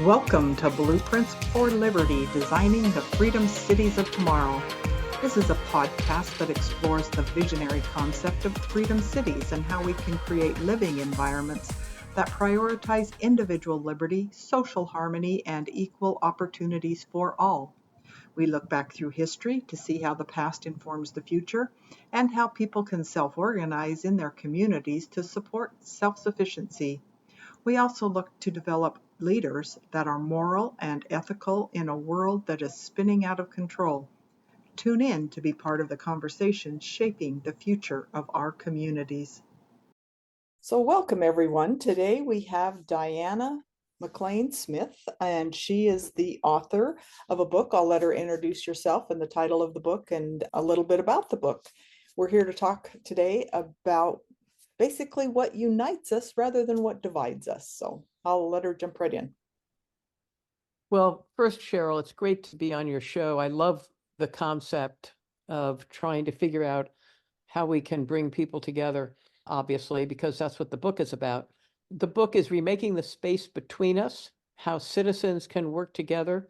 Welcome to Blueprints for Liberty, Designing the Freedom Cities of Tomorrow. This is a podcast that explores the visionary concept of freedom cities and how we can create living environments that prioritize individual liberty, social harmony, and equal opportunities for all. We look back through history to see how the past informs the future and how people can self-organize in their communities to support self-sufficiency. We also look to develop leaders that are moral and ethical in a world that is spinning out of control. Tune in to be part of the conversation shaping the future of our communities. So welcome everyone. Today we have Diana McLean Smith, and she is the author of a book. I'll let her introduce herself and the title of the book and a little bit about the book. We're here to talk today about basically what unites us rather than what divides us. So I'll let her jump right in. Well, first, Cheryl, it's great to be on your show. I love the concept of trying to figure out how we can bring people together, obviously, because that's what the book is about. The book is Remaking the Space Between Us, How Citizens Can Work Together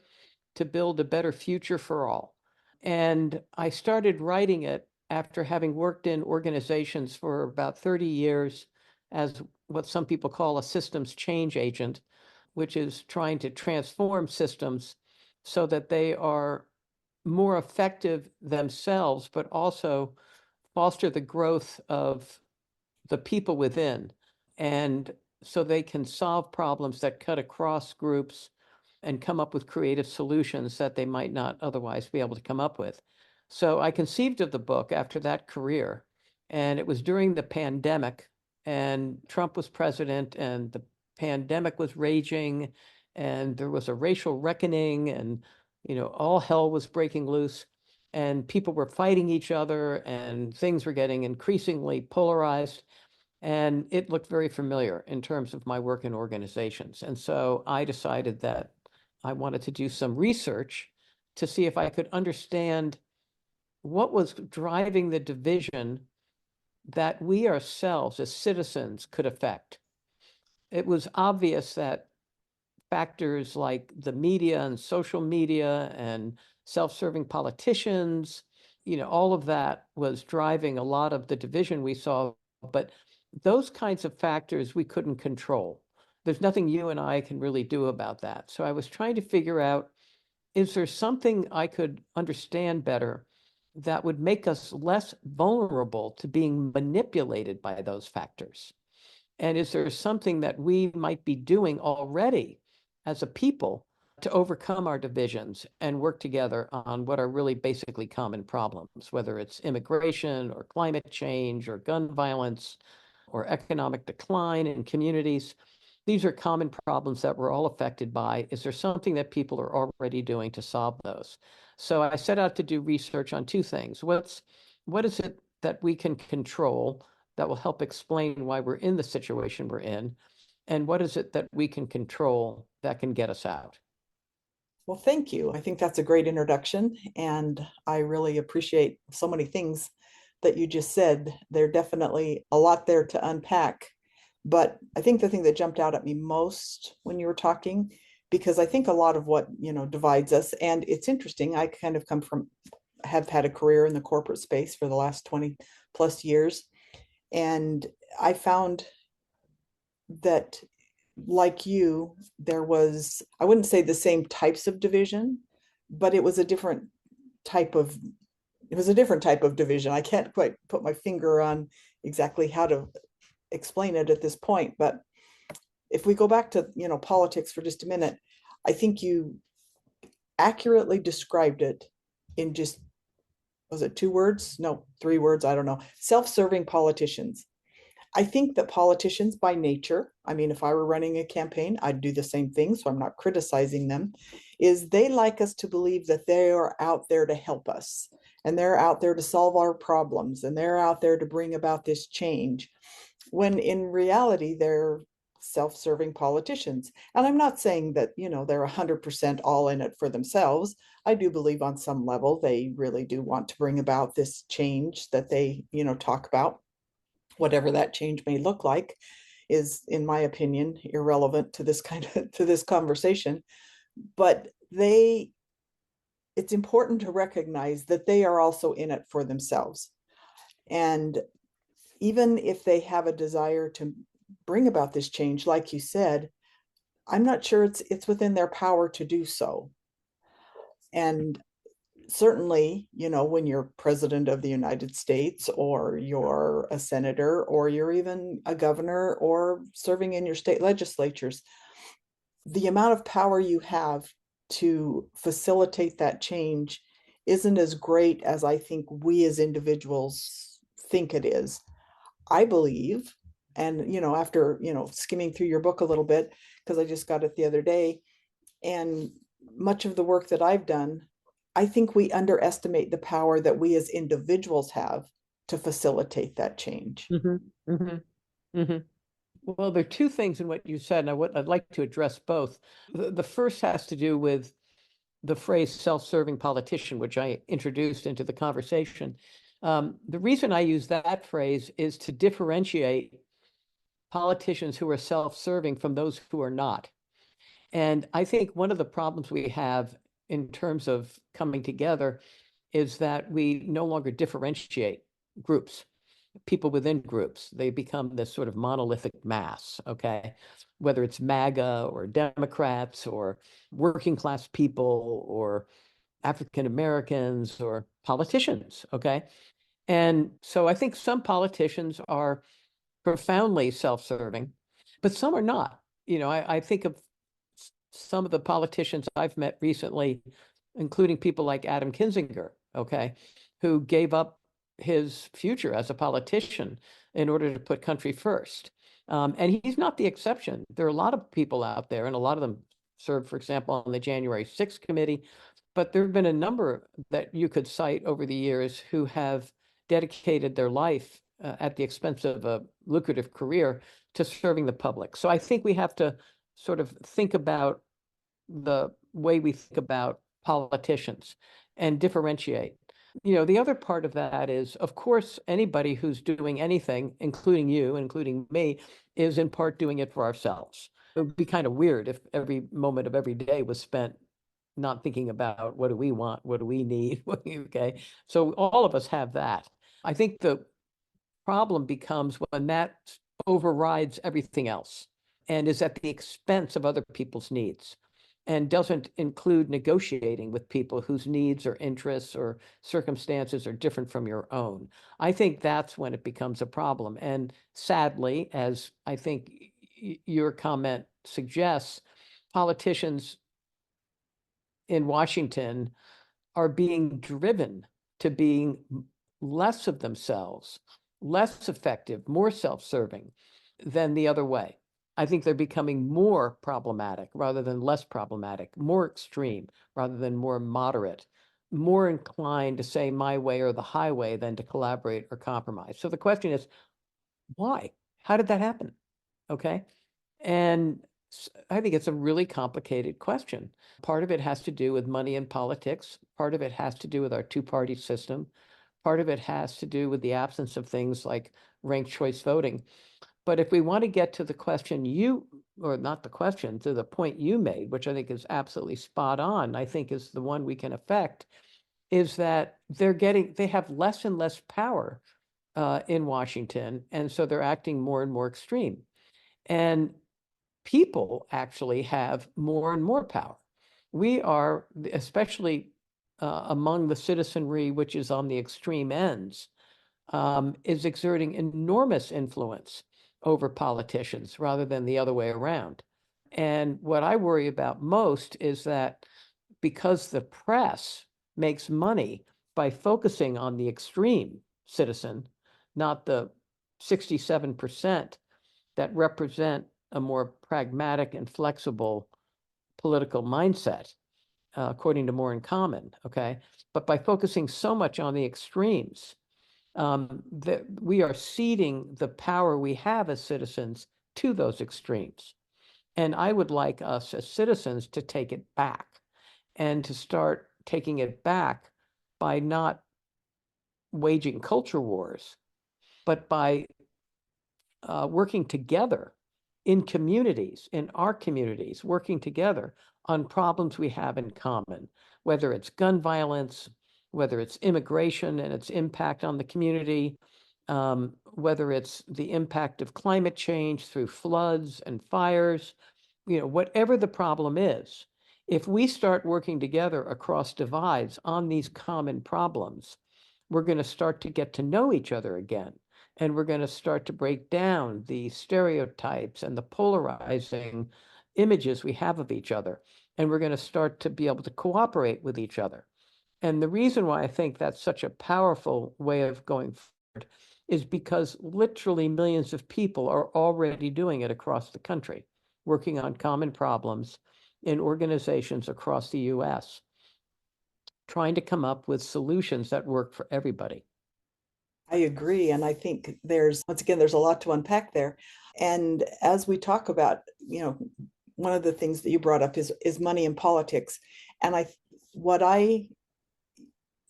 to Build a Better Future for All. And I started writing it after having worked in organizations for about 30 years as what some people call a systems change agent, which is trying to transform systems so that they are more effective themselves, but also foster the growth of the people within. And so they can solve problems that cut across groups and come up with creative solutions that they might not otherwise be able to come up with. So I conceived of the book after that career, and it was during the pandemic, and Trump was president, and the pandemic was raging, and there was a racial reckoning, and all hell was breaking loose, and people were fighting each other, and things were getting increasingly polarized. And it looked very familiar in terms of my work in organizations. And so I decided that I wanted to do some research to see if I could understand what was driving the division that we ourselves as citizens could affect. It was obvious that factors like the media and social media and self-serving politicians, all of that was driving a lot of the division we saw. But those kinds of factors we couldn't control. There's nothing you and I can really do about that. So I was trying to figure out, is there something I could understand better that would make us less vulnerable to being manipulated by those factors? And is there something that we might be doing already as a people to overcome our divisions and work together on what are really basically common problems, whether it's immigration or climate change or gun violence or economic decline in communities? These are common problems that we're all affected by. Is there something that people are already doing to solve those? So I set out to do research on two things. What is it that we can control that will help explain why we're in the situation we're in? And what is it that we can control that can get us out? Well, thank you. I think that's a great introduction, and I really appreciate so many things that you just said. There definitely a lot there to unpack. But I think the thing that jumped out at me most when you were talking, because I think a lot of what, divides us, and it's interesting, I kind of have had a career in the corporate space for the last 20 plus years. And I found that, like you, there was, I wouldn't say the same types of division, but it was a different type of division. I can't quite put my finger on exactly how to explain it at this point, but if we go back to politics for just a minute, I think you accurately described it in just, was it 2 words? No, 3 words, I don't know. Self-serving politicians. I think that politicians by nature, I mean, if I were running a campaign, I'd do the same thing, so I'm not criticizing them, is they like us to believe that they are out there to help us, and they're out there to solve our problems, and they're out there to bring about this change, when in reality, they're self-serving politicians. And I'm not saying that, they're 100% all in it for themselves. I do believe on some level, they really do want to bring about this change that they, talk about, whatever that change may look like. is, in my opinion, irrelevant to this to this conversation. But it's important to recognize that they are also in it for themselves. And even if they have a desire to bring about this change, like you said, I'm not sure it's within their power to do so. And certainly, when you're president of the United States, or you're a senator, or you're even a governor, or serving in your state legislatures, the amount of power you have to facilitate that change isn't as great as I think we as individuals think it is. I believe, and after skimming through your book a little bit, because I just got it the other day, and much of the work that I've done, I think we underestimate the power that we as individuals have to facilitate that change. Mm-hmm. Mm-hmm. Mm-hmm. Well, there are two things in what you said, and I'd like to address both. The first has to do with the phrase self-serving politician, which I introduced into the conversation. The reason I use that phrase is to differentiate politicians who are self-serving from those who are not. And I think one of the problems we have in terms of coming together is that we no longer differentiate groups, people within groups. They become this sort of monolithic mass, okay? Whether it's MAGA or Democrats or working class people or African Americans or politicians, okay? And so I think some politicians are profoundly self-serving, but some are not. I think of some of the politicians I've met recently, including people like Adam Kinzinger, okay, who gave up his future as a politician in order to put country first. And he's not the exception. There are a lot of people out there, and a lot of them served, for example, on the January 6th committee. But there have been a number that you could cite over the years who have dedicated their life at the expense of a lucrative career to serving the public. So I think we have to sort of think about the way we think about politicians and differentiate. The other part of that is, of course, anybody who's doing anything, including you, including me, is in part doing it for ourselves. It would be kind of weird if every moment of every day was spent not thinking about what do we want, what do we need, okay? So all of us have that. I think the problem becomes when that overrides everything else and is at the expense of other people's needs and doesn't include negotiating with people whose needs or interests or circumstances are different from your own. I think that's when it becomes a problem. And sadly, as I think your comment suggests, politicians in Washington are being driven to being less of themselves, less effective, more self-serving than the other way. I think they're becoming more problematic rather than less problematic, more extreme rather than more moderate, more inclined to say my way or the highway than to collaborate or compromise. So the question is, why? How did that happen? Okay. And I think it's a really complicated question. Part of it has to do with money in politics. Part of it has to do with our two-party system. Part of it has to do with the absence of things like ranked choice voting. But if we want to get to the question or not the question, to the point you made, which I think is absolutely spot on, I think is the one we can affect, is that they have less and less power in Washington. And so they're acting more and more extreme. And people actually have more and more power. We are, especially among the citizenry, which is on the extreme ends, is exerting enormous influence over politicians rather than the other way around. And what I worry about most is that because the press makes money by focusing on the extreme citizen, not the 67% that represent a more pragmatic and flexible political mindset, according to More in Common, okay? But by focusing so much on the extremes, that we are ceding the power we have as citizens to those extremes. And I would like us as citizens to take it back and to start taking it back by not waging culture wars, but by working together in communities, in our communities, working together on problems we have in common, whether it's gun violence, whether it's immigration and its impact on the community, whether it's the impact of climate change through floods and fires, whatever the problem is, if we start working together across divides on these common problems, we're going to start to get to know each other again. And we're going to start to break down the stereotypes and the polarizing images we have of each other. And we're going to start to be able to cooperate with each other. And the reason why I think that's such a powerful way of going forward is because literally millions of people are already doing it across the country, working on common problems in organizations across the US, trying to come up with solutions that work for everybody. I agree. And I think once again, there's a lot to unpack there. And as we talk about, one of the things that you brought up is money in politics. And what I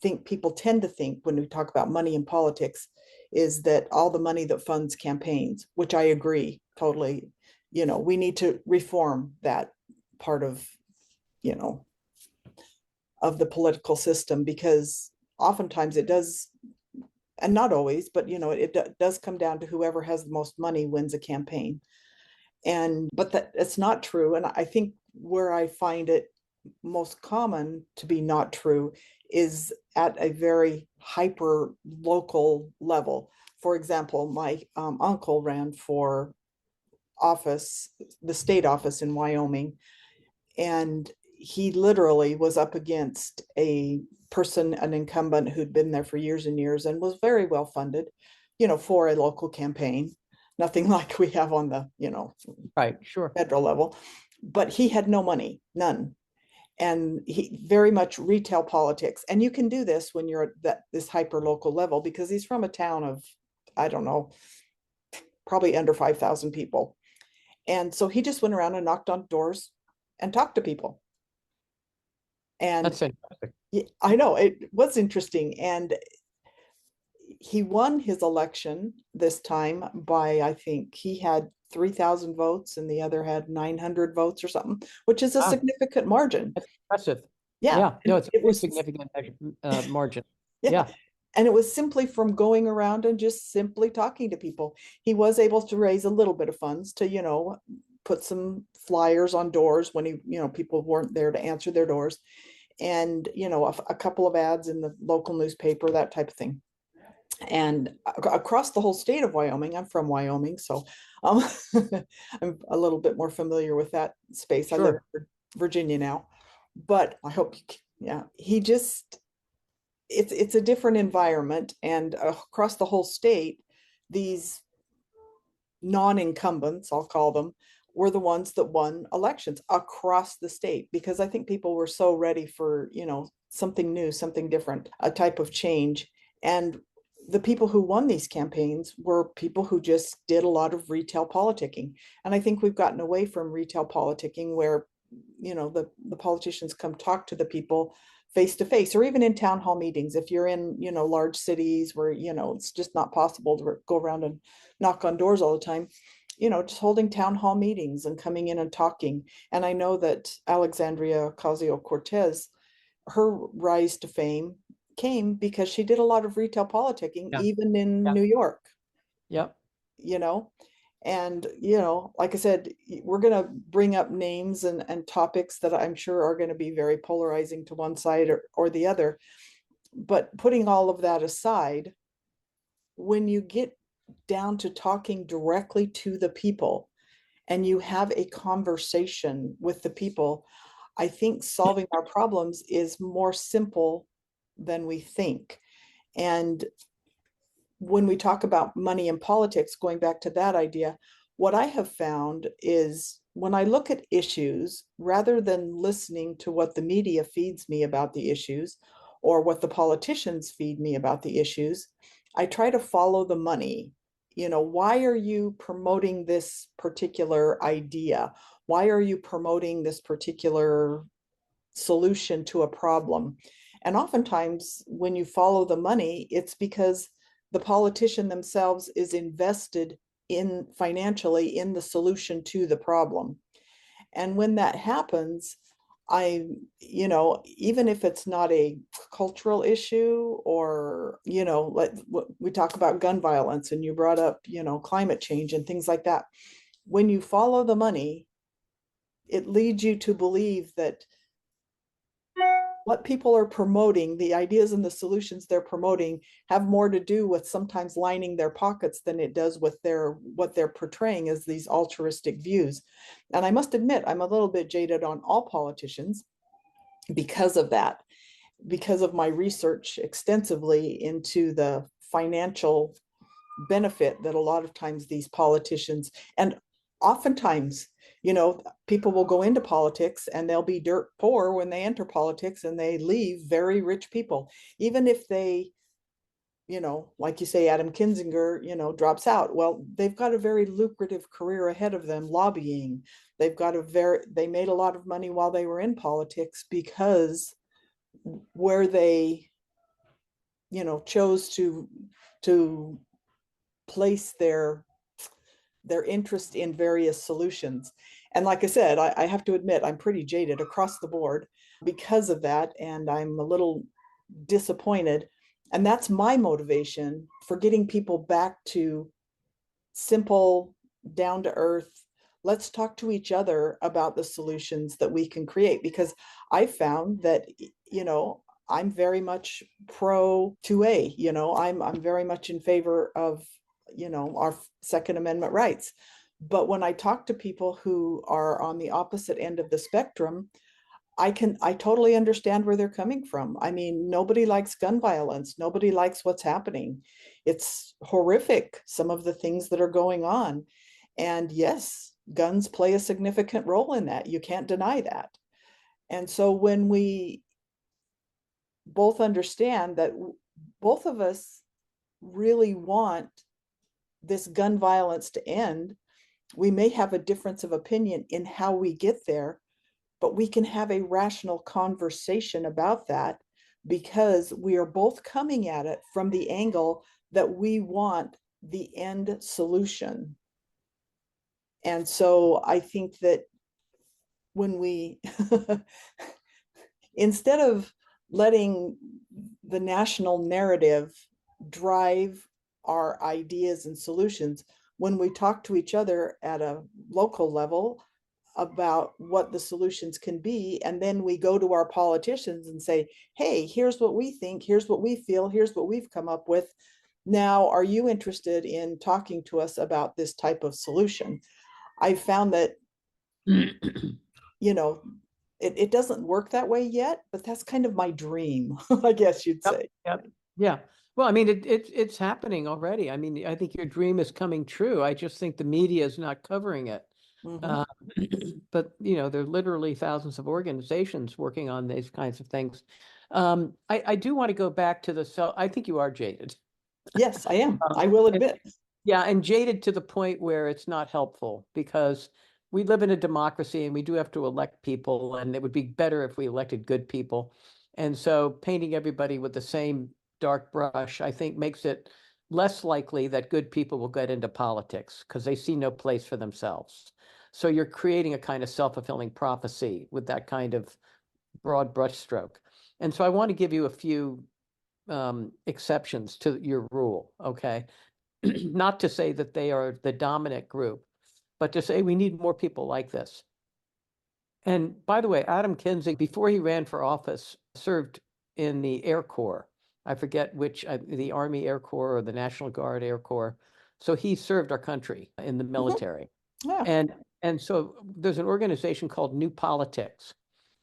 think people tend to think when we talk about money in politics is that all the money that funds campaigns, which I agree totally, we need to reform that part of, of the political system, because oftentimes it does, and not always, but it does come down to whoever has the most money wins a campaign. But that it's not true. And I think where I find it most common to be not true is at a very hyper local level. For example, my uncle ran for office, the state office in Wyoming, and he literally was up against an incumbent who'd been there for years and years and was very well funded, for a local campaign. Nothing like we have on the, right, sure, federal level. But he had no money, none. And he very much retail politics. And you can do this when you're at this hyper local level, because he's from a town of, I don't know, probably under 5,000 people. And so he just went around and knocked on doors and talked to people. And that's fantastic. I know it was interesting. And he won his election this time by, I think he had 3,000 votes and the other had 900 votes or something, which is a significant margin. That's impressive. Yeah. No, it's a very significant margin. Yeah. And it was simply from going around and just simply talking to people. He was able to raise a little bit of funds to, put some flyers on doors when people weren't there to answer their doors, and, a couple of ads in the local newspaper, that type of thing. And across the whole state of Wyoming, I'm from Wyoming, so I'm a little bit more familiar with that space. Sure. I live in Virginia now, but I hope, it's a different environment. And across the whole state, these non-incumbents, I'll call them, were the ones that won elections across the state, because I think people were so ready for, something new, something different, a type of change. And the people who won these campaigns were people who just did a lot of retail politicking. And I think we've gotten away from retail politicking where, the politicians come talk to the people face to face, or even in town hall meetings. If you're in, large cities where, it's just not possible to go around and knock on doors all the time, just holding town hall meetings and coming in and talking. And I know that Alexandria Ocasio-Cortez, her rise to fame came because she did a lot of retail politicking, even in New York. Yep. And, like I said, we're going to bring up names and topics that I'm sure are going to be very polarizing to one side or the other. But putting all of that aside, when you get down to talking directly to the people and you have a conversation with the people, I think solving our problems is more simple than we think. And when we talk about money in politics, going back to that idea, what I have found is when I look at issues, rather than listening to what the media feeds me about the issues or what the politicians feed me about the issues, I try to follow the money. Why are you promoting this particular idea? Why are you promoting this particular solution to a problem? And oftentimes when you follow the money, it's because the politician themselves is invested in financially in the solution to the problem. And when that happens, I, even if it's not a cultural issue or, like we talk about gun violence and you brought up, climate change and things like that. When you follow the money, it leads you to believe that what people are promoting, the ideas and the solutions they're promoting, have more to do with sometimes lining their pockets than it does with what they're portraying as these altruistic views. And I must admit, I'm a little bit jaded on all politicians because of that, because of my research extensively into the financial benefit that a lot of times these politicians, and oftentimes, people will go into politics and they'll be dirt poor when they enter politics and they leave very rich people, even if they, like you say, Adam Kinzinger, drops out. Well, they've got a very lucrative career ahead of them lobbying. They made a lot of money while they were in politics because where they, chose to place their interest in various solutions. And like I said, I have to admit, I'm pretty jaded across the board because of that. And I'm a little disappointed. And that's my motivation for getting people back to simple, down to earth. Let's talk to each other about the solutions that we can create, because I found that, I'm very much pro 2A, I'm very much in favor of, our Second Amendment rights. But when I talk to people who are on the opposite end of the spectrum, I totally understand where they're coming from. I mean, nobody likes gun violence. Nobody likes what's happening. It's horrific, some of the things that are going on. And yes, guns play a significant role in that. You can't deny that. And so when we both understand that both of us really want this gun violence to end, we may have a difference of opinion in how we get there, but we can have a rational conversation about that because we are both coming at it from the angle that we want the end solution. And so I think that when we, instead of letting the national narrative drive our ideas and solutions, when we talk to each other at a local level about what the solutions can be, and then we go to our politicians and say, hey, here's what we think, here's what we feel, here's what we've come up with. Now, are you interested in talking to us about this type of solution? I found that, it doesn't work that way yet, but that's kind of my dream, I guess you'd say. Yep. Yeah. Well, I mean, it's happening already. I mean, I think your dream is coming true. I just think the media is not covering it. Mhm. But, there are literally thousands of organizations working on these kinds of things. I do want to go back to I think you are jaded. Yes, I am. I will And- admit. Yeah, and jaded to the point where it's not helpful because we live in a democracy and we do have to elect people, and it would be better if we elected good people. And so painting everybody with the same dark brush, I think, makes it less likely that good people will get into politics because they see no place for themselves. So you're creating a kind of self-fulfilling prophecy with that kind of broad brushstroke. And so I want to give you a few exceptions to your rule, okay? Not to say that they are the dominant group, but to say we need more people like this. And by the way, Adam Kinzinger, before he ran for office, served in the Air Corps. I forget which, the Army Air Corps or the National Guard Air Corps. So he served our country in the military. Yeah. And so there's an organization called New Politics,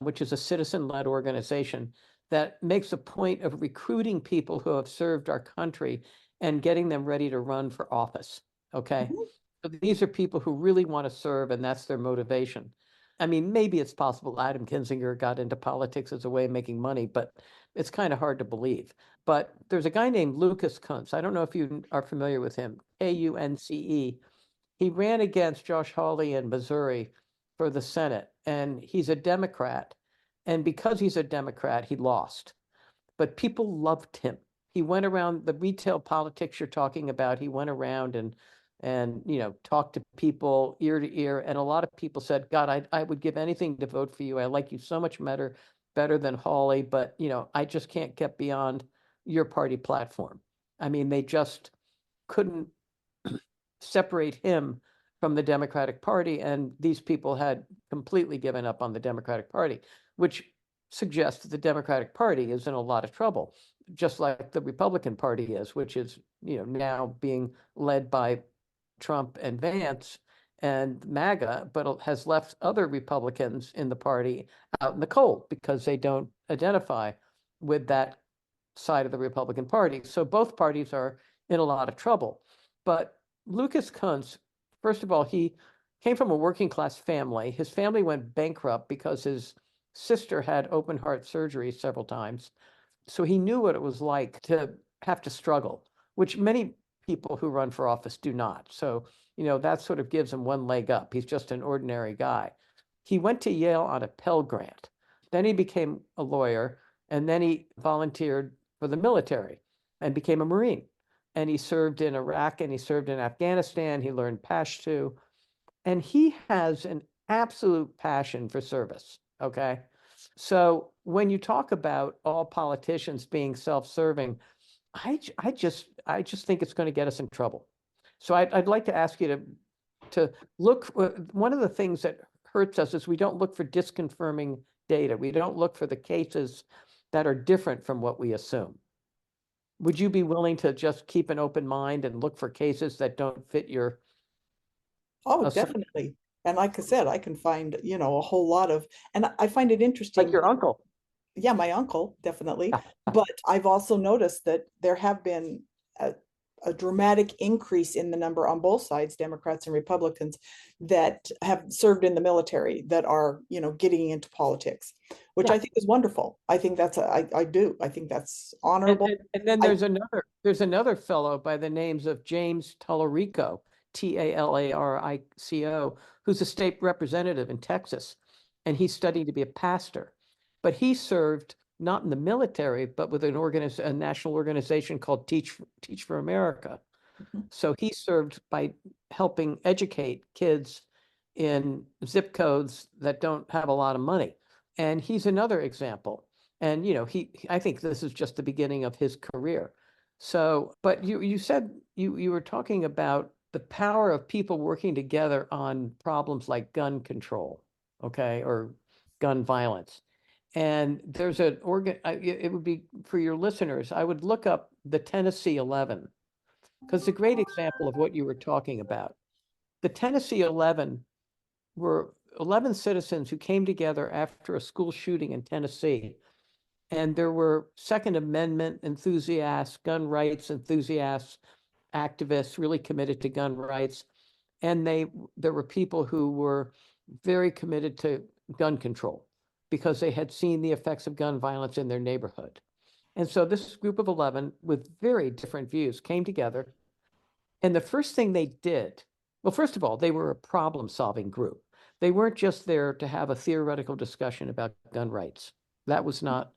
which is a citizen-led organization that makes a point of recruiting people who have served our country and getting them ready to run for office. Okay. Mhm. So these are people who really want to serve, and that's their motivation. I mean, maybe it's possible Adam Kinzinger got into politics as a way of making money, but it's kind of hard to believe. But there's a guy named Lucas Kunce. I don't know if you are familiar with him, Kunce. He ran against Josh Hawley in Missouri for the Senate, and he's a Democrat. And because he's a Democrat, he lost. But people loved him. He went around the retail politics you're talking about. He went around and and, talked to people ear to ear. And a lot of people said, God, I would give anything to vote for you. I like you so much better than Hawley, but, I just can't get beyond your party platform. I mean, they just couldn't separate him from the Democratic Party, and these people had completely given up on the Democratic Party, which suggests that the Democratic Party is in a lot of trouble, just like the Republican Party is, which is, now being led by Trump and Vance and MAGA, but has left other Republicans in the party out in the cold because they don't identify with that side of the Republican Party. So both parties are in a lot of trouble. But Lucas Kunz, first of all, he came from a working class family. His family went bankrupt because his sister had open heart surgery several times. So he knew what it was like to have to struggle, which many people who run for office do not. So, that sort of gives him one leg up. He's just an ordinary guy. He went to Yale on a Pell Grant. Then he became a lawyer, and then he volunteered for the military and became a Marine. And he served in Iraq and he served in Afghanistan. He learned Pashto. And he has an absolute passion for service. Okay. So when you talk about all politicians being self-serving, I just think it's going to get us in trouble. So I'd like to ask you to look. One of the things that hurts us is we don't look for disconfirming data. We don't look for the cases that are different from what we assume. Would you be willing to just keep an open mind and look for cases that don't fit your Oh, assumption? definitely. And like I said, I can find, a whole lot of, and I find it Like interesting. your uncle? Yeah, my uncle, definitely. Yeah. But I've also noticed that there have been a dramatic increase in the number on both sides, Democrats and Republicans, that have served in the military that are, getting into politics, which Yeah. I think is wonderful. I think I do. I think that's And, honorable. and, and then I, there's another fellow by the names of James Tallarico, Talarico, who's a state representative in Texas, and he's studying to be a pastor. But he served not in the military, but with a national organization called Teach for America. So he served by helping educate kids in zip codes that don't have a lot of money. And he's another example. And I think this is just the beginning of his career. So, but you said you were talking about the power of people working together on problems like gun control, okay, or gun violence. And there's an organ, it would be for your listeners, I would look up the Tennessee 11 because it's a great example of what you were talking about. The Tennessee 11 were 11 citizens who came together after a school shooting in Tennessee. And there were Second Amendment enthusiasts, gun rights enthusiasts, activists really committed to gun rights. And there were people who were very committed to gun control because they had seen the effects of gun violence in their neighborhood. And so this group of 11 with very different views came together. And the first thing they did, well, first of all, they were a problem-solving group. They weren't just there to have a theoretical discussion about gun rights. That was not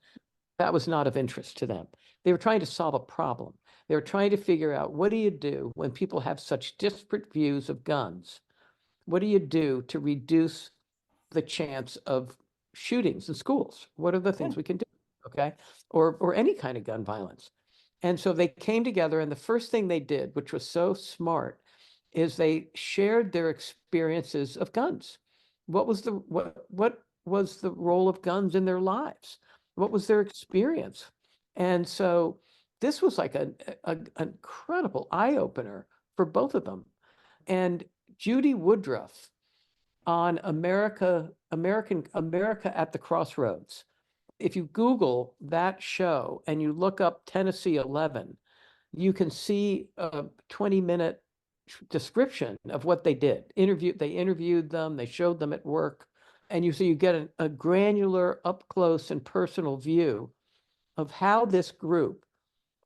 of interest to them. They were trying to solve a problem. They were trying to figure out, what do you do when people have such disparate views of guns? What do you do to reduce the chance of shootings in schools? What are the yeah, things we can do? Okay. Or any kind of gun violence. And so they came together, and the first thing they did, which was so smart, is they shared their experiences of guns. What was the role of guns in their lives? What was their experience? And so this was like an incredible eye opener for both of them. And Judy Woodruff on America at the Crossroads, if you Google that show and you look up Tennessee 11, you can see a 20-minute description of what they did. They interviewed them, they showed them at work, and you get a granular, up close and personal view of how this group,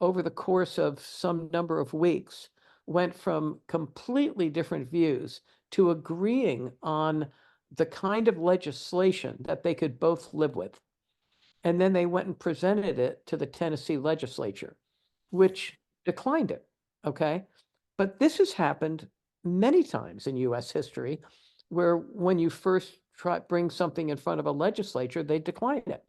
over the course of some number of weeks, went from completely different views to agreeing on the kind of legislation that they could both live with. And then they went and presented it to the Tennessee legislature, which declined it. Okay. But this has happened many times in US history where when you first bring something in front of a legislature, they decline it.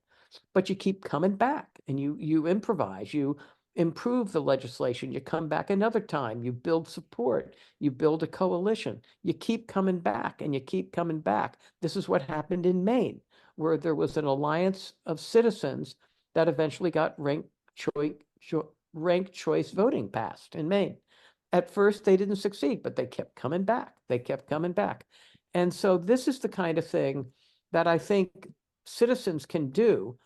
But you keep coming back and you improvise, you improve the legislation, you come back another time, you build support, you build a coalition, you keep coming back and you keep coming back. This is what happened in Maine, where there was an alliance of citizens that eventually got ranked choice voting passed in Maine. At first, they didn't succeed, but they kept coming back. They kept coming back. And so this is the kind of thing that I think citizens can do,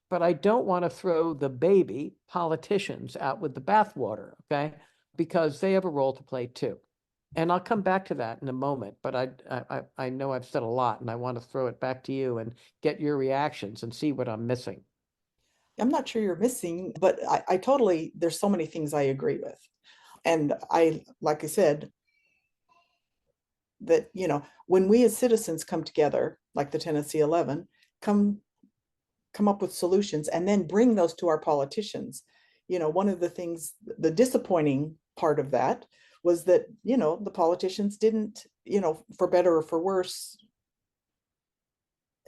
but I don't want to throw the baby politicians out with the bathwater, okay? Because they have a role to play too. And I'll come back to that in a moment, but I know I've said a lot and I want to throw it back to you and get your reactions and see what I'm missing. I'm not sure you're missing, but I totally, there's so many things I agree with. And I, like I said, that, when we as citizens come together, like the Tennessee 11, come up with solutions and then bring those to our politicians. One of the things, the disappointing part of that was that, the politicians didn't, for better or for worse,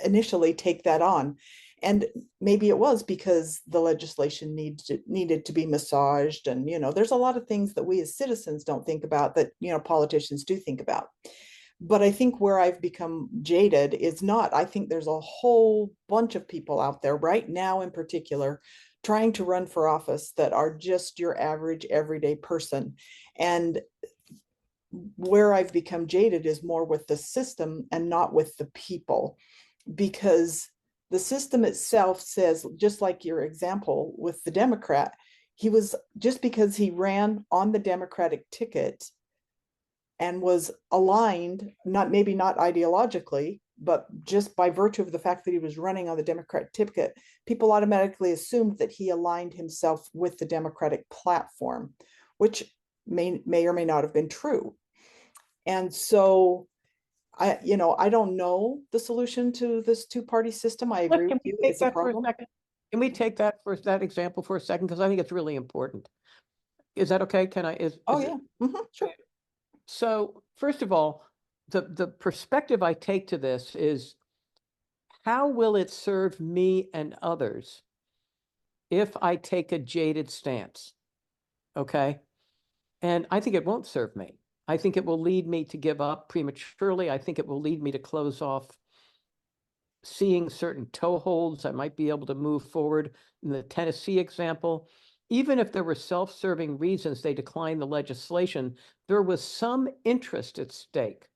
initially take that on. And maybe it was because the legislation needed to be massaged. And, there's a lot of things that we as citizens don't think about that, politicians do think about. But I think where I've become jaded is not, I think there's a whole bunch of people out there right now in particular trying to run for office that are just your average everyday person. And where I've become jaded is more with the system and not with the people, because the system itself says, just like your example with the Democrat, he was, just because he ran on the Democratic ticket and was aligned, maybe not ideologically, but just by virtue of the fact that he was running on the Democratic ticket, people automatically assumed that he aligned himself with the Democratic platform, which may or may not have been true. And so I don't know the solution to this two-party system. I agree with you, it's a problem. Can we take that for that example for a second? Because I think it's really important. Is that okay? Can I, Oh, yeah. Sure. So first of all, the perspective I take to this is, how will it serve me and others if I take a jaded stance? Okay. And I think it won't serve me. I think it will lead me to give up prematurely. I think it will lead me to close off seeing certain toeholds. I might be able to move forward. In the Tennessee example, even if there were self-serving reasons they declined the legislation, there was some interest at stake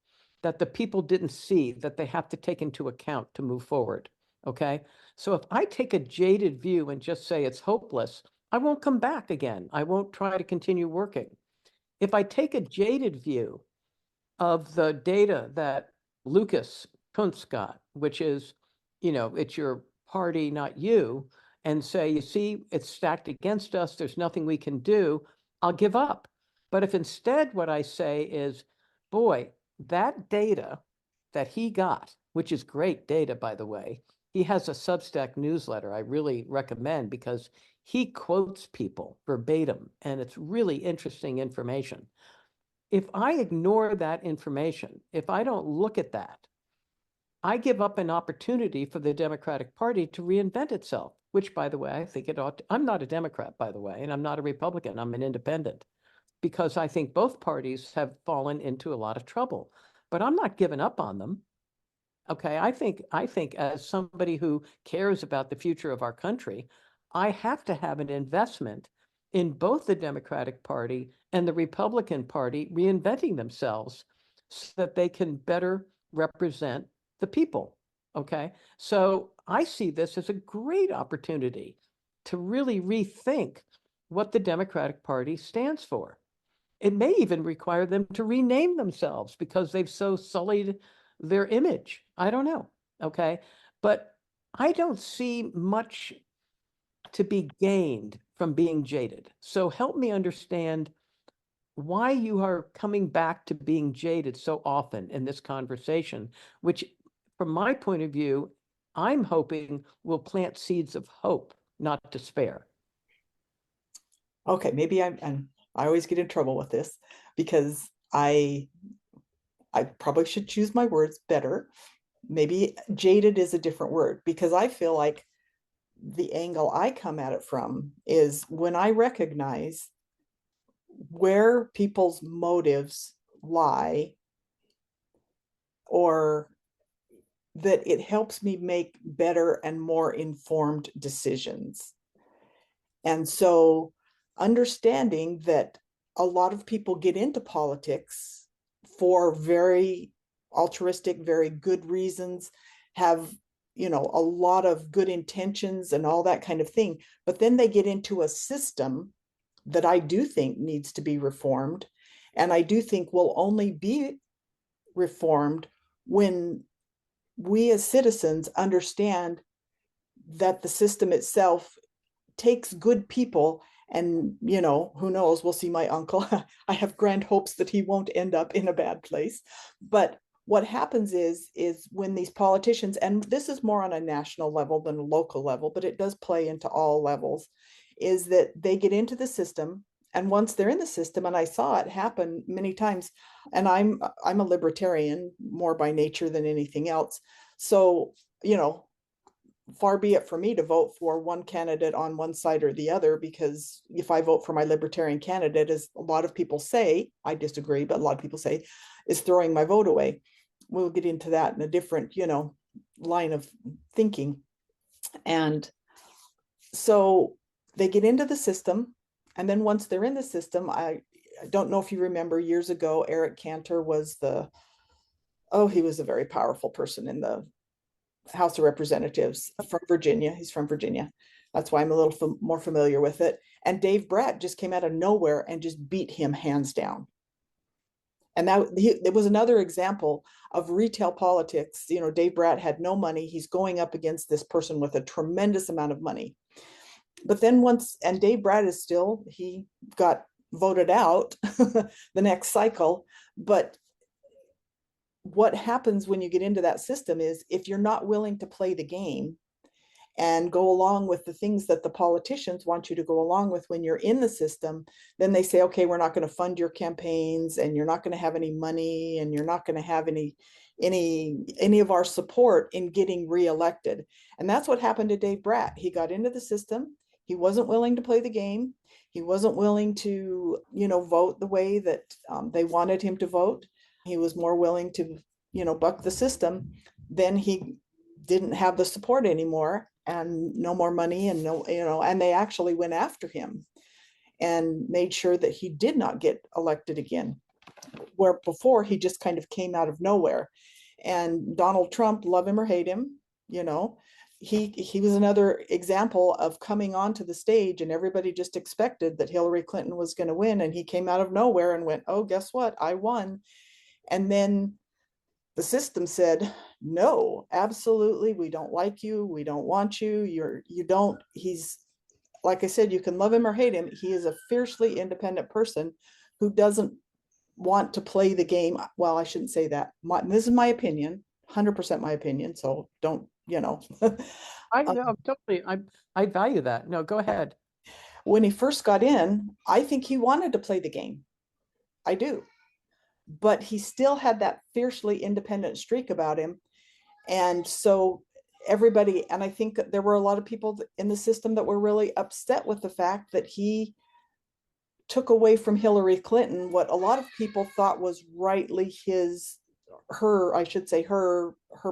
that the people didn't see that they have to take into account to move forward. Okay. So if I take a jaded view and just say it's hopeless, I won't come back again. I won't try to continue working. If I take a jaded view of the data that Lucas Kuntz got, which is, it's your party, not you, and say, you see, it's stacked against us, there's nothing we can do, I'll give up. But if instead what I say is, boy, that data that he got, which is great data, by the way, he has a Substack newsletter I really recommend because he quotes people verbatim, and it's really interesting information. If I ignore that information, if I don't look at that, I give up an opportunity for the Democratic Party to reinvent itself, which, by the way, I think it ought to. I'm not a Democrat, by the way, and I'm not a Republican. I'm an independent, because I think both parties have fallen into a lot of trouble. But I'm not giving up on them. Okay, I think as somebody who cares about the future of our country, I have to have an investment in both the Democratic Party and the Republican Party reinventing themselves so that they can better represent the people. Okay, so I see this as a great opportunity to really rethink what the Democratic Party stands for. It may even require them to rename themselves because they've so sullied their image. I don't know. Okay. But I don't see much to be gained from being jaded. So help me understand why you are coming back to being jaded so often in this conversation, which, from my point of view, I'm hoping will plant seeds of hope, not despair. Okay, maybe I always get in trouble with this because I I probably should choose my words better. Maybe jaded is a different word, because I feel like the angle I come at it from is when I recognize where people's motives lie, or that it helps me make better and more informed decisions. And so understanding that a lot of people get into politics for very altruistic, very good reasons, have, a lot of good intentions and all that kind of thing. But then they get into a system that I do think needs to be reformed. And I do think will only be reformed when we as citizens understand that the system itself takes good people. And who knows, we'll see my uncle. I have grand hopes that he won't end up in a bad place. But what happens is when these politicians, and this is more on a national level than a local level, but it does play into all levels, is that they get into the system. And once they're in the system, and I saw it happen many times, and I'm a libertarian more by nature than anything else. So, far be it for me to vote for one candidate on one side or the other, because if I vote for my libertarian candidate, as a lot of people say, I disagree, but a lot of people say, is throwing my vote away. We'll get into that in a different, line of thinking. And so they get into the system. And then once they're in the system, I don't know if you remember years ago, Eric Cantor was he was a very powerful person in the House of Representatives from Virginia. He's from Virginia. That's why I'm a little more familiar with it. And Dave Bratt just came out of nowhere and just beat him hands down. And it was another example of retail politics. Dave Bratt had no money. He's going up against this person with a tremendous amount of money. But then and Dave Bratt he got voted out the next cycle. But what happens when you get into that system is, if you're not willing to play the game and go along with the things that the politicians want you to go along with when you're in the system, then they say, okay, we're not going to fund your campaigns, and you're not going to have any money, and you're not going to have any of our support in getting reelected. And that's what happened to Dave Bratt. He got into the system. He wasn't willing to play the game. He wasn't willing to, vote the way that they wanted him to vote. He was more willing to, buck the system. Then he didn't have the support anymore, and no more money, and and they actually went after him and made sure that he did not get elected again, where before he just kind of came out of nowhere. And Donald Trump, love him or hate him, he was another example of coming onto the stage, and everybody just expected that Hillary Clinton was going to win, and he came out of nowhere and went, oh, guess what, I won. And then the system said, no, absolutely, we don't like you, we don't want you, he's, like I said, you can love him or hate him, he is a fiercely independent person who doesn't want to play the game. Well, I shouldn't say that. This is my opinion, 100% my opinion, so don't, I know, totally. I value that. No, go ahead. When he first got in, I think he wanted to play the game. I do. But he still had that fiercely independent streak about him. And so everybody, and I think there were a lot of people in the system that were really upset with the fact that he took away from Hillary Clinton what a lot of people thought was rightly her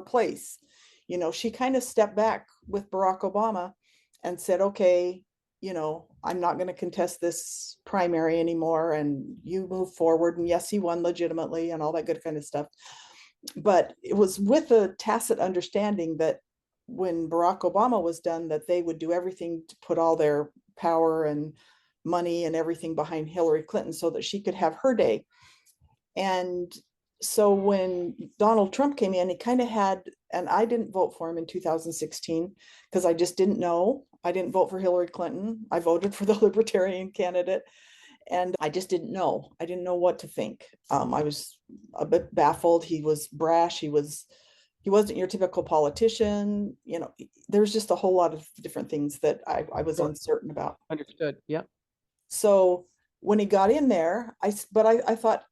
place. She kind of stepped back with Barack Obama and said, okay, I'm not going to contest this primary anymore, and you move forward. And yes, he won legitimately and all that good kind of stuff. But it was with a tacit understanding that when Barack Obama was done, that they would do everything to put all their power and money and everything behind Hillary Clinton so that she could have her day. And so when Donald Trump came in, he kind of had, and I didn't vote for him in 2016 because I just didn't know. I didn't vote for Hillary Clinton. I voted for the Libertarian candidate, and I just didn't know. I didn't know what to think. I was a bit baffled. He was brash. He wasn't your typical politician. There's just a whole lot of different things that I was uncertain about. Understood. Yeah. So when he got in there, I thought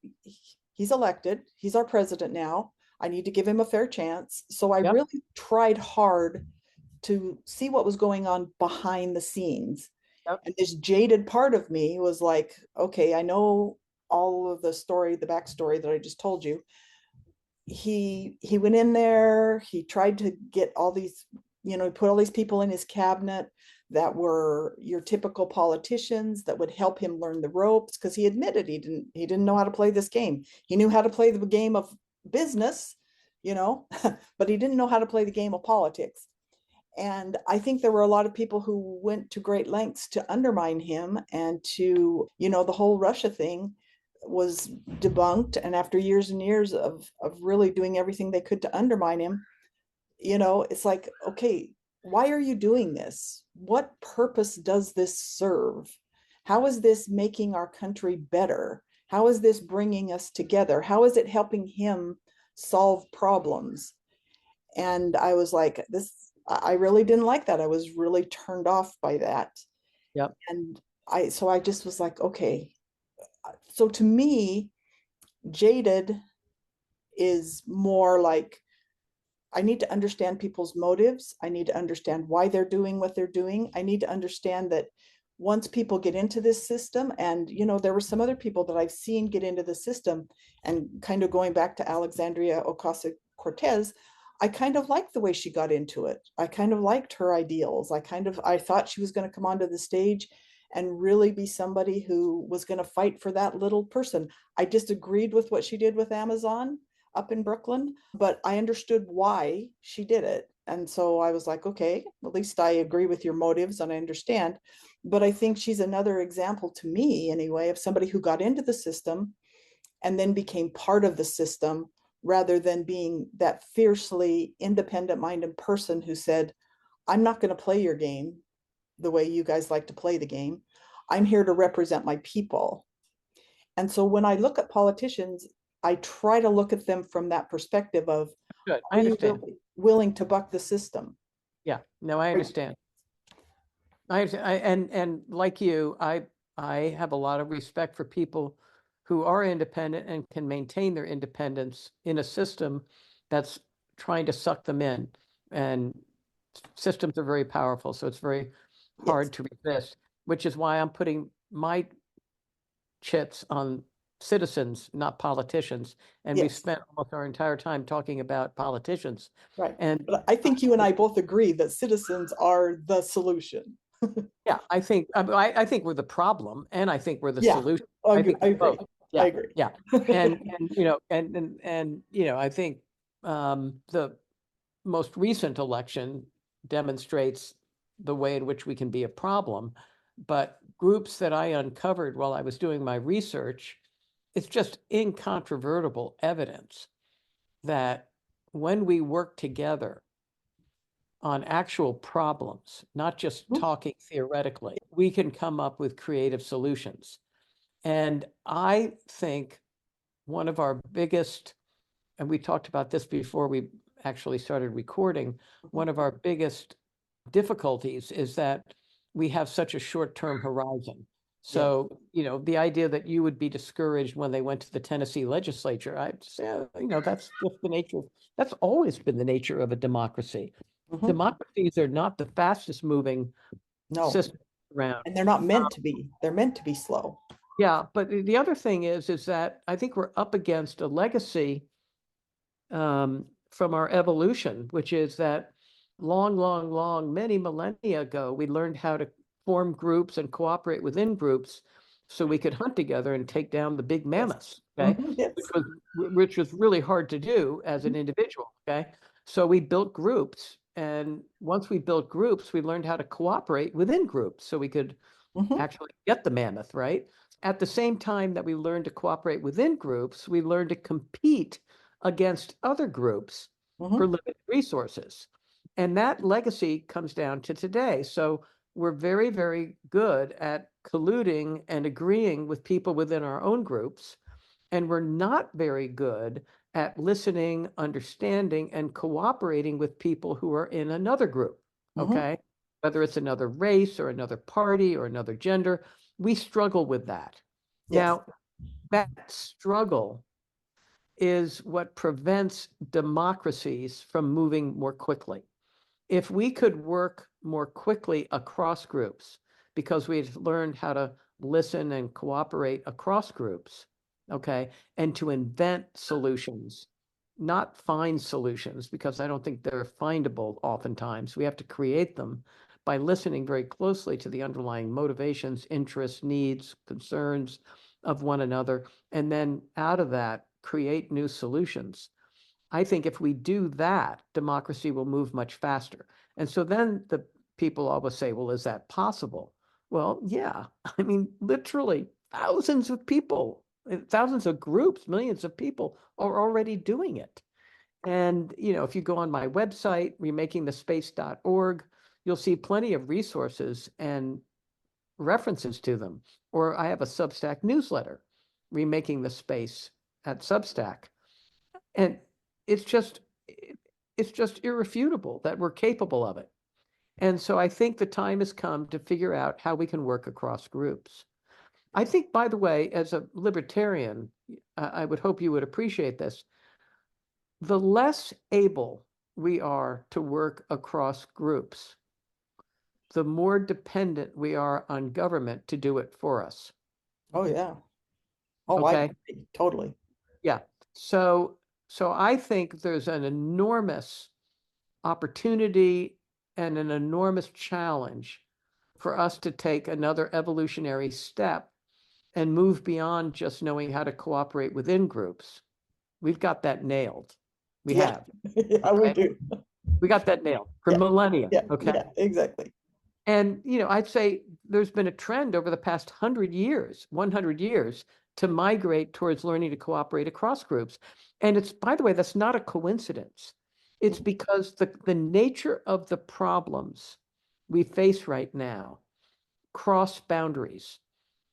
he's elected, he's our president now. I need to give him a fair chance. So I Yep. really tried hard to see what was going on behind the scenes. Yep. And this jaded part of me was like, okay, I know all of the story, the backstory that I just told you. He went in there, he tried to get all these, he put all these people in his cabinet that were your typical politicians that would help him learn the ropes, because he admitted he didn't know how to play this game. He knew how to play the game of business, but he didn't know how to play the game of politics. And I think there were a lot of people who went to great lengths to undermine him, and the whole Russia thing was debunked. And after years and years of really doing everything they could to undermine him, it's like, okay, why are you doing this? What purpose does this serve? How is this making our country better? How is this bringing us together? How is it helping him solve problems? And I was like, I really didn't like that. I was really turned off by that. Yep. And I just was like, okay. So to me, jaded is more like, I need to understand people's motives. I need to understand why they're doing what they're doing. I need to understand that once people get into this system, and there were some other people that I've seen get into the system, and kind of going back to Alexandria Ocasio-Cortez, I kind of liked the way she got into it. I kind of liked her ideals. I thought she was going to come onto the stage and really be somebody who was going to fight for that little person. I disagreed with what she did with Amazon up in Brooklyn, but I understood why she did it. And so I was like, okay, at least I agree with your motives and I understand. But I think she's another example to me, anyway, of somebody who got into the system and then became part of the system, rather than being that fiercely independent minded person who said, I'm not going to play your game the way you guys like to play the game. I'm here to represent my people. And so when I look at politicians, I try to look at them from that perspective of, Good. I are you understand. really willing to buck the system? Yeah. No, I understand. And like you, I have a lot of respect for people who are independent and can maintain their independence in a system that's trying to suck them in. And systems are very powerful, so it's very Yes, hard to resist, which is why I'm putting my chips on citizens, not politicians. And we've yes, spent almost our entire time talking about politicians. right. And But I think you and I both agree that citizens are the solution. yeah, I think we're the problem, and I think we're the Yeah, solution. I I agree. think I we're agree. both. I Yeah, agree. yeah. And I think the most recent election demonstrates the way in which we can be a problem. But groups that I uncovered while I was doing my research, it's just incontrovertible evidence that when we work together on actual problems, not just Mhm. talking theoretically, we can come up with creative solutions. And I think one of our biggest, and we talked about this before we actually started recording, one of our biggest difficulties is that we have such a short-term horizon. Yes. So, the idea that you would be discouraged when they went to the Tennessee legislature, I'd say, that's just the nature that's always been the nature of a democracy. Mhm. Democracies are not the fastest moving No, system around. and they're not meant to be. They're meant to be slow. Yeah, but the other thing is that I think we're up against a legacy from our evolution, which is that long, many millennia ago, we learned how to form groups and cooperate within groups so we could hunt together and take down the big Yes. mammoths, okay? Mhm. Yes. Which was really hard to do as an individual, okay? So we built groups, and once we built groups, we learned how to cooperate within groups so we could Mhm. actually get the mammoth, right? At the same time that we learned to cooperate within groups, we learned to compete against other groups for Mhm. limited resources. And that legacy comes down to today. So we're very, very good at colluding and agreeing with people within our own groups. And we're not very good at listening, understanding, and cooperating with people who are in another group. Mhm. Okay. Whether it's another race or another party or another gender, we struggle with that. Yes. Now, that struggle is what prevents democracies from moving more quickly. If we could work more quickly across groups, because we've learned how to listen and cooperate across groups, okay, and to invent solutions, not find solutions, because I don't think they're findable oftentimes. We have to create them by listening very closely to the underlying motivations, interests, needs, concerns of one another, and then out of that, create new solutions. I think if we do that, democracy will move much faster. And so then the people always say, well, is that possible? Well, yeah. I mean, literally thousands of people, thousands of groups, millions of people are already doing it. And, if you go on my website, remakingthespace.org, you'll see plenty of resources and references to them. Or I have a Substack newsletter, Remaking the Space at Substack. And it's just it's just irrefutable that we're capable of it. And so I think the time has come to figure out how we can work across groups. I think, by the way, as a libertarian, I would hope you would appreciate this. The less able we are to work across groups, the more dependent we are on government to do it for us. Oh, yeah. Oh, I Okay. agree, totally. Yeah. So I think there's an enormous opportunity and an enormous challenge for us to take another evolutionary step and move beyond just knowing how to cooperate within groups. We've got that nailed. We Yeah, have. yeah, we Okay. do. We got that nailed for Yeah, millennia. yeah, Okay. yeah, exactly. And, I'd say there's been a trend over the past 100 years, to migrate towards learning to cooperate across groups. And it's, by the way, that's not a coincidence. It's because the nature of the problems we face right now cross boundaries.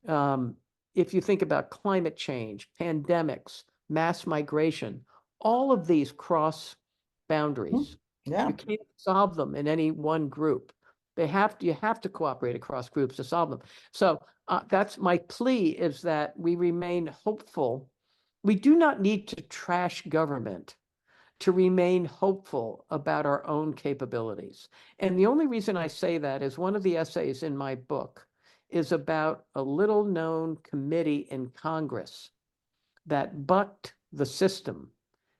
Um, if you think about climate change, pandemics, mass migration, all of these cross Mhm. boundaries. Yeah, You can't solve them in any one group. You have to cooperate across groups to solve them. So that's my plea, is that we remain hopeful. We do not need to trash government to remain hopeful about our own capabilities. And the only reason I say that is one of the essays in my book is about a little known committee in Congress that bucked the system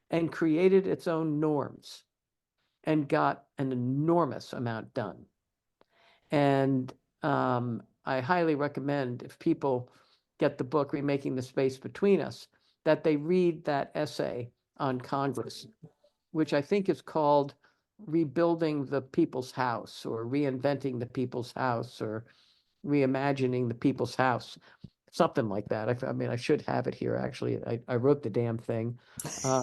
and created its own norms and got an enormous amount done. And I highly recommend, if people get the book, Remaking the Space Between Us, that they read that essay on Congress, which I think is called Rebuilding the People's House, or Reinventing the People's House, or Reimagining the People's House, something like that. I mean, I should have it here, actually. I wrote the damn thing. Um,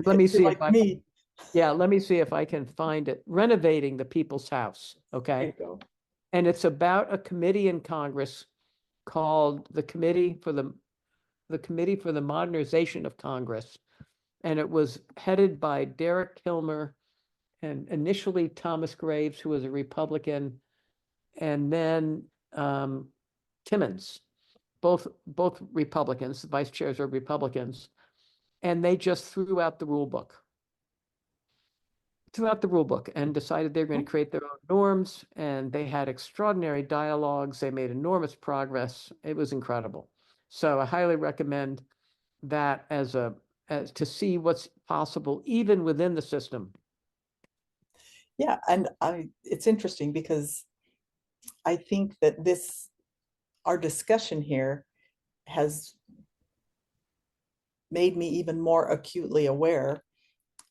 let me you're see if like I can, me. yeah, let me see if I can find it. Renovating the People's House, There okay? you go. And it's about a committee in Congress called the Committee for the Modernization of Congress. And it was headed by Derek Kilmer and initially Thomas Graves, who was a Republican, and then Timmons, both Republicans. The vice chairs are Republicans, and they just threw out the rule book and decided they're going to create their own norms. And they had extraordinary dialogues. They made enormous progress. It was incredible. So I highly recommend that as to see what's possible even within the system. Yeah, and it's interesting because I think that our discussion here has made me even more acutely aware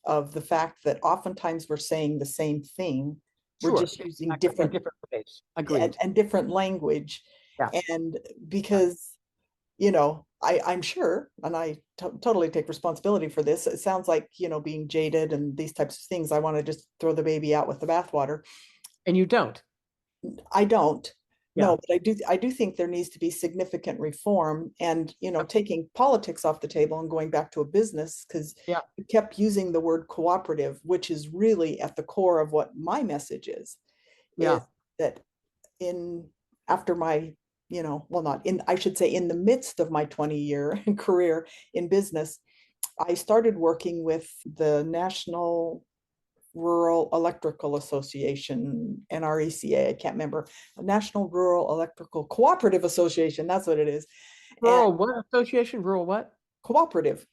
of the fact that oftentimes we're saying the same thing. We're Sure, just using exactly. In different different ways. Agreed. and different language. Yeah. And Yeah. because, I'm sure, and I totally take responsibility for this. It sounds like, being jaded and these types of things, I want to just throw the baby out with the bathwater. And you don't. I don't. Yeah. No, but I do think there needs to be significant reform and, taking politics off the table and going back to a business, because Yeah. you kept using the word cooperative, which is really at the core of what my message is Yeah. that in after my, well, not in, I should say, in the midst of my 20-year career in business, I started working with the National Rural Electrical Association, NRECA, I can't remember, National Rural Electrical Cooperative Association, that's what it is. And Rural what association? Rural what? cooperative.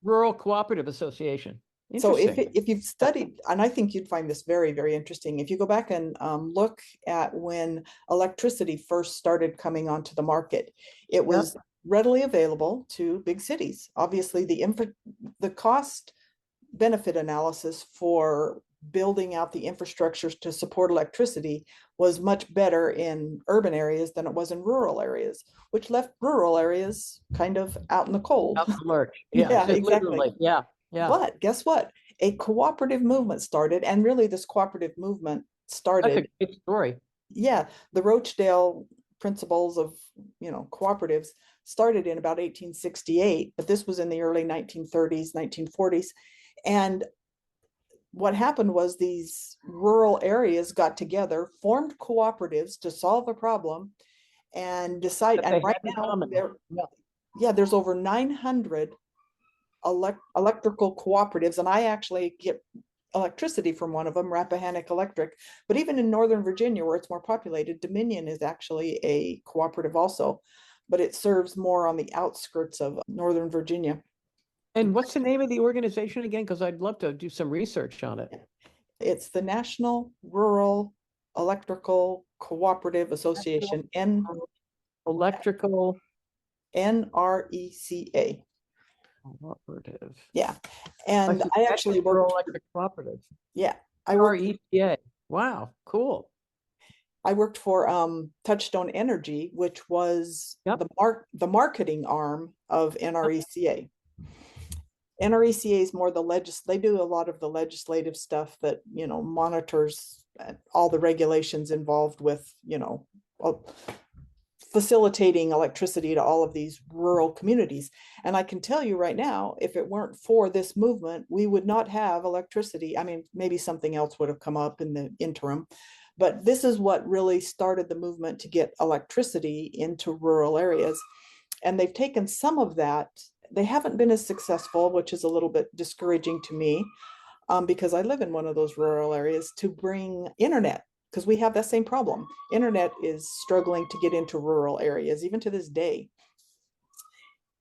Rural Cooperative Association. So Interesting. if you've studied, and I think you'd find this very, very interesting, if you go back and look at when electricity first started coming onto the market, it was Yep. readily available to big cities. Obviously, the cost benefit analysis for building out the infrastructures to support electricity was much better in urban areas than it was in rural areas, which left rural areas kind of out in the cold. Out the lurch. Yeah, Yeah, exactly. literally. Yeah. Yeah. But guess what? A cooperative movement started, and really this cooperative movement That's a started, great story. yeah, the Rochdale principles of, cooperatives started in about 1868, but this was in the early 1930s, 1940s. And what happened was these rural areas got together, formed cooperatives to solve a problem and decide. That And they right had in now, common. Yeah. there's over 900 electrical cooperatives, and I actually get electricity from one of them, Rappahannock Electric. But even in Northern Virginia, where it's more populated, Dominion is actually a cooperative also, but it serves more on the outskirts of Northern Virginia. And what's the name of the organization again? Because I'd love to do some research on it. It's the National Rural Electrical Cooperative National Association, Electrical NRECA. Cooperative. Yeah. And I actually National Rural worked, Electric Cooperative. yeah, I worked REPA. Wow, cool. I worked for Touchstone Energy, which was Yep. the marketing arm of Yep. NRECA. NRECA is more they do a lot of the legislative stuff that, monitors all the regulations involved with, facilitating electricity to all of these rural communities. And I can tell you right now, if it weren't for this movement, we would not have electricity. I mean, maybe something else would have come up in the interim, but this is what really started the movement to get electricity into rural areas. And they've taken some of that. They haven't been as successful, which is a little bit discouraging to me, because I live in one of those rural areas, to bring internet, because we have that same problem. Internet is struggling to get into rural areas, even to this day.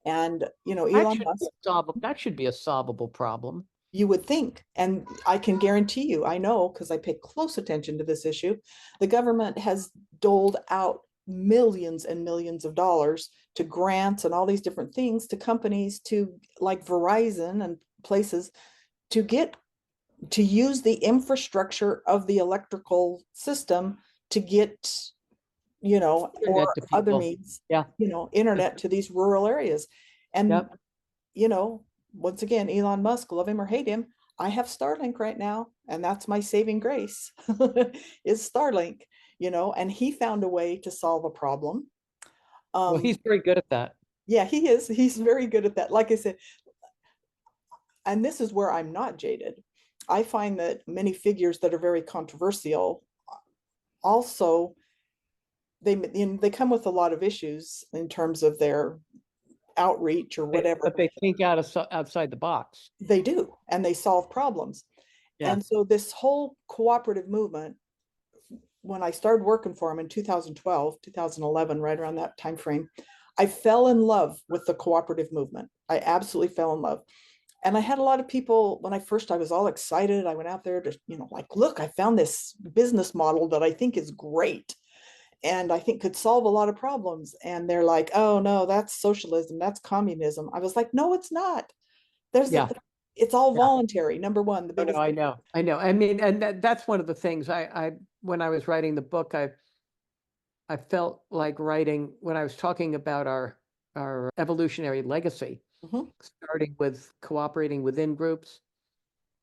And, That Elon should be Musk, a that should be a solvable problem. you would think, and I can guarantee you, I know because I pay close attention to this issue, the government has doled out millions and millions of dollars to grants and all these different things to companies, to like Verizon and places, to get to use the infrastructure of the electrical system to get, Internet or to other people. means, Yeah. internet to these rural areas. And, Yep. once again, Elon Musk, love him or hate him, I have Starlink right now, and that's my saving grace is Starlink, and he found a way to solve a problem. Well, he's very good at that. Yeah, he is. He's very good at that. Like I said, and this is where I'm not jaded. I find that many figures that are very controversial also they come with a lot of issues in terms of their outreach or whatever. But they think outside the box. They do, and they solve problems. Yeah. And so this whole cooperative movement, when I started working for them in 2012, 2011, right around that time frame, I fell in love with the cooperative movement. I absolutely fell in love. And I had a lot of people when I was all excited. I went out there to, like, look, I found this business model that I think is great and I think could solve a lot of problems. And they're like, oh no, that's socialism, that's communism. I was like, no, it's not. Yeah. It's all Yeah. voluntary. Number one, the Oh, no, biggest I know. I know. I mean, and that's one of the things when I was writing the book, I felt like writing when I was talking about our evolutionary legacy, Mhm. starting with cooperating within groups.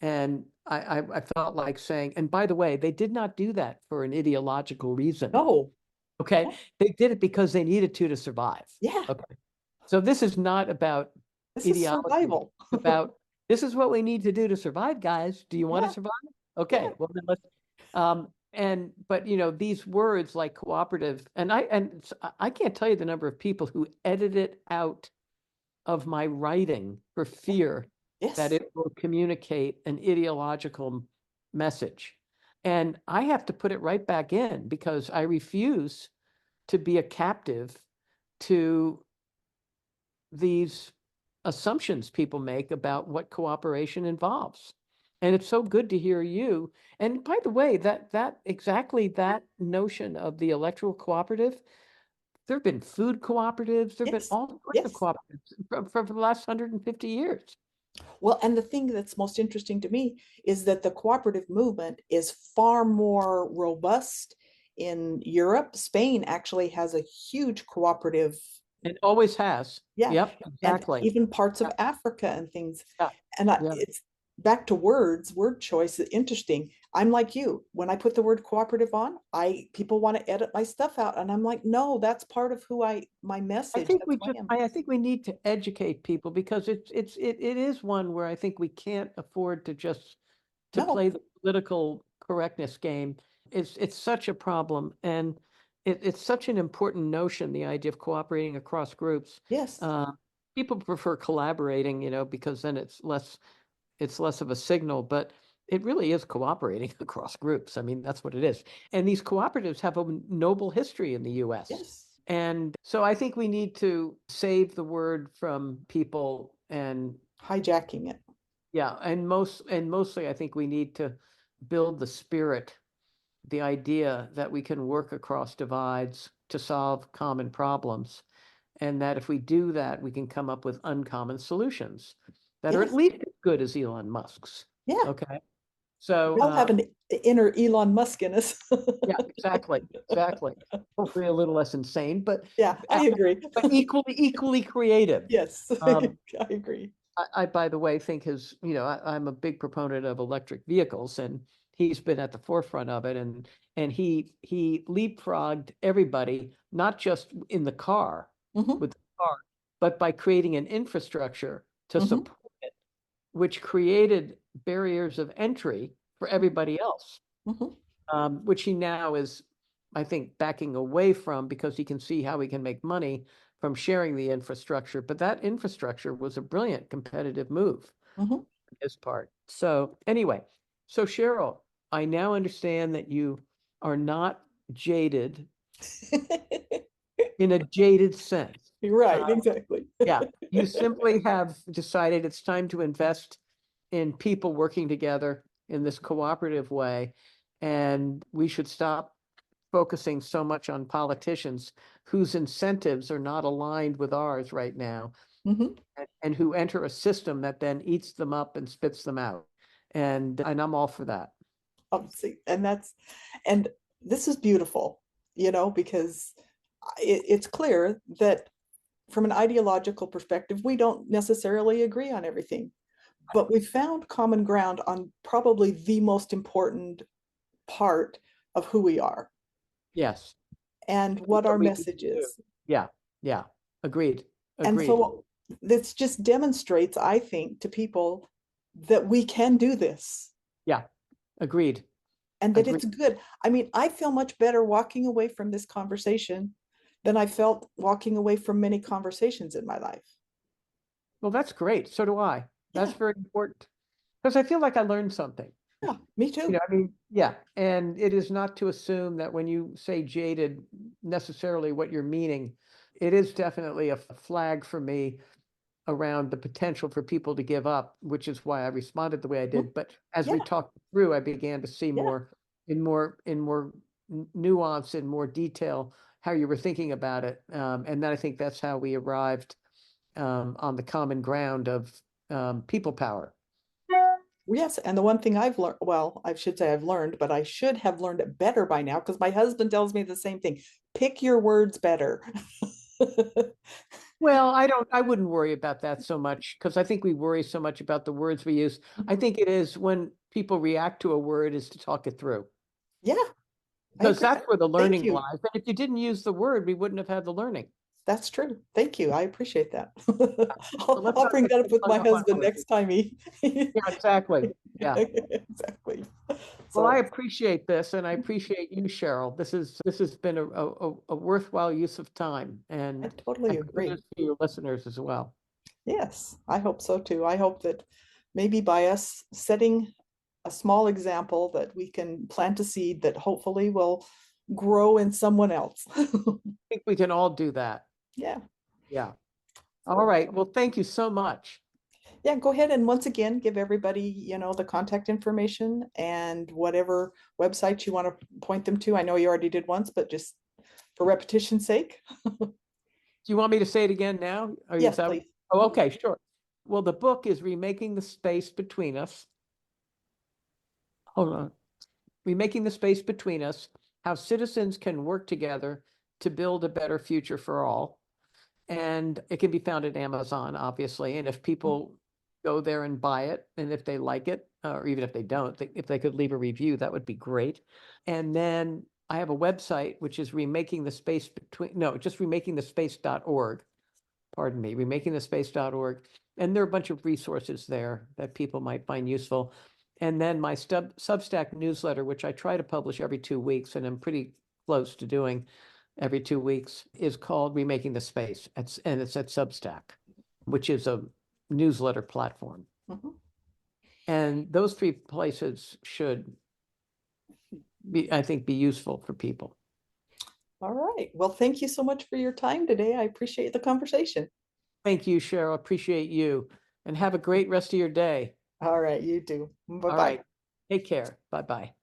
And I felt like saying, and by the way, they did not do that for an ideological reason. No, Okay. They did it because they needed to survive. yeah, Okay. So this is not about this is ideology. survival. It's about this is what we need to do to survive, guys. Do you want to Yeah, survive? yeah. Okay. Well, then let's but these words like cooperative, and I can't tell you the number of people who edited out of my writing for fear that Yes. it will communicate an ideological message. And I have to put it right back in because I refuse to be a captive to these assumptions people make about what cooperation involves. And it's so good to hear you. And by the way, that exactly that notion of the electoral cooperative, there have been food cooperatives, there have been Yes. all sorts of Yes. cooperatives for the last 150 years. Well, and the thing that's most interesting to me is that the cooperative movement is far more robust in Europe. Spain actually has a huge cooperative, It always has. yeah, Yep, and exactly. even parts of Yeah, Africa and things. yeah, And yeah. it's back to words, word choice is interesting. I'm like you. When I put the word cooperative on, I people want to edit my stuff out, and I'm like, no, that's part of who my message. That's who I am. I think we need to educate people because it is one where I think we can't afford to just to No, play the political correctness game. It's such a problem, and it's such an important notion, the idea of cooperating across groups. yes, Uh, People prefer collaborating, because then it's less of a signal, but it really is cooperating across groups. I mean, that's what it is. And these cooperatives have a noble history in the US. yes, And so I think we need to save the word from people and hijacking it. yeah, and mostly I think we need to build the spirit, the idea that we can work across divides to solve common problems. And that if we do that, we can come up with uncommon solutions that are at Yes, least as good as Elon Musk's. yeah. Okay. So, We all have an inner Elon Musk in us. yeah, exactly, exactly. Hopefully a little less insane, Yeah, I agree. but equally creative. Yes, I Um, agree. by the way, think I'm a big proponent of electric vehicles, and he's been at the forefront of it, and he leapfrogged everybody, not just in the car Hmm. with the car, but by creating an infrastructure to Hmm. support it, which created barriers of entry for everybody else, Hmm. which he now is, I think, backing away from because he can see how he can make money from sharing the infrastructure. But that infrastructure was a brilliant competitive move Hmm. on his part. So anyway, so Cheryl, I now understand that you are not jaded in a jaded sense. You're Uh, right, exactly. yeah, you simply have decided it's time to invest in people working together in this cooperative way. And we should stop focusing so much on politicians whose incentives are not aligned with ours right now Hmm. and who enter a system that then eats them up and spits them out. And I'm all for that. Obviously, and this is beautiful, because it's clear that from an ideological perspective, we don't necessarily agree on everything, but we found common ground on probably the most important part of who we are Yes. and And what our what we need message to do. is. Yeah. Yeah. Agreed. And Agreed. so this just demonstrates, I think, to people that we can do this Yeah. Agreed. and that Agreed. it's good. I mean, I feel much better walking away from this conversation than I felt walking away from many conversations in my life. Well, that's great. So do I. That's Yeah, very important because I feel like I learned something. yeah, me too. I mean, yeah. And it is not to assume that when you say jaded, necessarily what you're meaning. It is definitely a flag for me around the potential for people to give up, which is why I responded the way I Mhm. did. But as we Yeah, talked through, I began to see yeah. more nuance and more detail how you were thinking about it. And then I think that's how we arrived on the common ground of people power. Yes, and the one thing I've learned, well, I should say I've learned, but I should have learned it better by now because my husband tells me the same thing. Pick your words better. Well, I wouldn't worry about that so much because I think we worry so much about the words we use. I think it is when people react to a word is to talk it through Yeah, I because agree. that's where the Thank learning you. lies. And if you didn't use the word, we wouldn't have had the learning. That's true. Thank you. I appreciate that. So let's I'll not bring get that too up with hung my up on husband words. next time he. Yeah, exactly. Yeah. Exactly. Well, I So appreciate this, and I appreciate you, Cheryl. This has been a worthwhile use of time, I and totally kudos agree. to your listeners as well. Yes, I hope so too. I hope that maybe by us setting a small example that we can plant a seed that hopefully will grow in someone else. I think we can all do that. Yeah. Yeah. All right. Well, thank you so much. Yeah, go ahead and once again give everybody, the contact information and whatever website you want to point them to. I know you already did once, but just for repetition's sake. Do you want me to say it again now? Or is Yes, that? please. Oh, okay, sure. Well, the book is Remaking the Space Between Us. Hold on. Remaking the Space Between Us, How Citizens Can Work Together to Build a Better Future for All. And it can be found at Amazon, obviously. And if people go there and buy it, and if they like it, or even if they don't, if they could leave a review, that would be great. And then I have a website, which is Remaking the Space Between, no, just remakingthespace.org. Pardon me, remakingthespace.org. And there are a bunch of resources there that people might find useful. And then my Substack newsletter, which I try to publish every 2 weeks, and I'm pretty close to doing every 2 weeks, is called Remaking the Space. And it's at Substack, which is a newsletter platform. Mhm. And those three places should be, I think, be useful for people. All right. Well, thank you so much for your time today. I appreciate the conversation. Thank you, Cheryl. Appreciate you. And have a great rest of your day. All right, you too. All Bye-bye. right. Take care. Bye-bye.